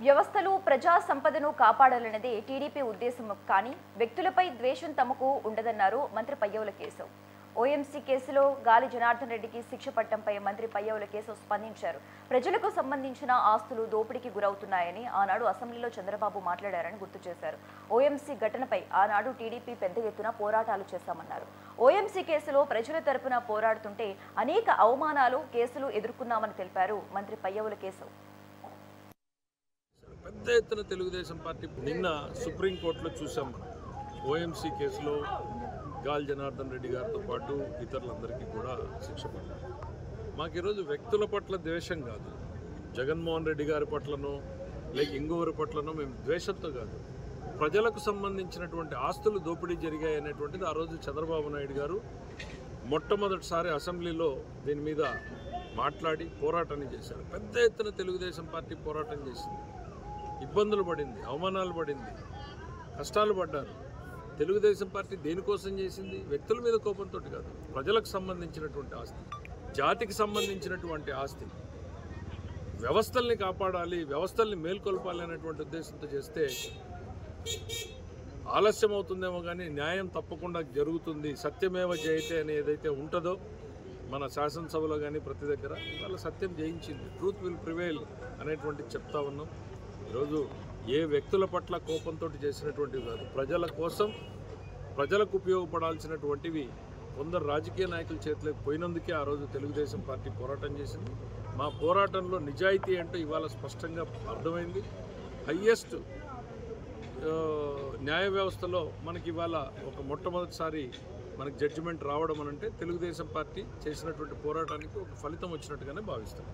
వ్యవస్థలు ప్రజా సంపదను కాపాడాలన్నదే టీడీపీ ఉద్దేశం కానీ వ్యక్తులపై ద్వేషం తమకు ఉండదన్నారు మంత్రి పయ్యవుల కేశవ్. ఓఎంసీ కేసులో గాలి జనార్దన్ రెడ్డికి శిక్ష పట్టంపై మంత్రి పయ్యవుల కేశవ్ స్పందించారు. ప్రజలకు సంబంధించిన ఆస్తులు దోపిడీకి గురవుతున్నాయని ఆనాడు అసెంబ్లీలో చంద్రబాబు మాట్లాడారని గుర్తు చేశారు. ఓఎంసీ ఘటనపై ఆనాడు టీడీపీ పెద్ద ఎత్తున పోరాటాలు చేశామన్నారు. ఓఎంసీ కేసులో ప్రజల తరపున పోరాడుతుంటే అనేక అవమానాలు కేసులు ఎదుర్కొన్నామని తెలిపారు మంత్రి పయ్యవుల కేశవ్. పెద్ద ఎత్తున తెలుగుదేశం పార్టీ నిన్న సుప్రీంకోర్టులో చూసాం. ఓఎంసీ కేసులో గాలి జనార్దన్ రెడ్డి గారితో పాటు ఇతరులందరికీ కూడా శిక్ష పడ్డారు. మాకు ఈరోజు వ్యక్తుల పట్ల ద్వేషం కాదు, జగన్మోహన్ రెడ్డి గారి పట్లనో లేక ఇంకొకరి పట్లనో మేము ద్వేషంతో కాదు, ప్రజలకు సంబంధించినటువంటి ఆస్తులు దోపిడీ జరిగాయి అనేటువంటిది ఆ రోజు చంద్రబాబు నాయుడు గారు మొట్టమొదటిసారి అసెంబ్లీలో దీని మీద మాట్లాడి పోరాటాన్ని చేశారు. పెద్ద ఎత్తున తెలుగుదేశం పార్టీ పోరాటం చేసింది, ఇబ్బందులు పడింది, అవమానాలు పడింది, కష్టాలు పడ్డారు. తెలుగుదేశం పార్టీ దేనికోసం చేసింది? వ్యక్తుల మీద కోపంతో కాదు, ప్రజలకు సంబంధించినటువంటి ఆస్తి, జాతికి సంబంధించినటువంటి ఆస్తి, వ్యవస్థల్ని కాపాడాలి, వ్యవస్థల్ని మేల్కొల్పాలి అనేటువంటి ఉద్దేశంతో చేస్తే ఆలస్యం అవుతుందేమో కానీ న్యాయం తప్పకుండా జరుగుతుంది. సత్యమేవ జయతే అని ఏదైతే ఉంటుందో మన శాసనసభలో కానీ ప్రతి దగ్గర వాళ్ళ సత్యం జయించింది. ట్రూత్ విల్ ప్రివైల్ అనేటువంటిది చెప్తా ఉన్నాం. ఈరోజు ఏ వ్యక్తుల పట్ల కోపంతో చేసినటువంటివి కాదు, ప్రజల కోసం ప్రజలకు ఉపయోగపడాల్సినటువంటివి కొందరు రాజకీయ నాయకుల చేతిలోకి పోయినందుకే ఆ రోజు తెలుగుదేశం పార్టీ పోరాటం చేసింది. మా పోరాటంలో నిజాయితీ అంటే ఇవాళ స్పష్టంగా అర్థమైంది. హయ్యెస్ట్ న్యాయ వ్యవస్థలో మనకి ఇవాళ ఒక మొట్టమొదటిసారి మనకి జడ్జిమెంట్ రావడం అనంటే తెలుగుదేశం పార్టీ చేసినటువంటి పోరాటానికి ఒక ఫలితం వచ్చినట్టుగానే భావిస్తాం.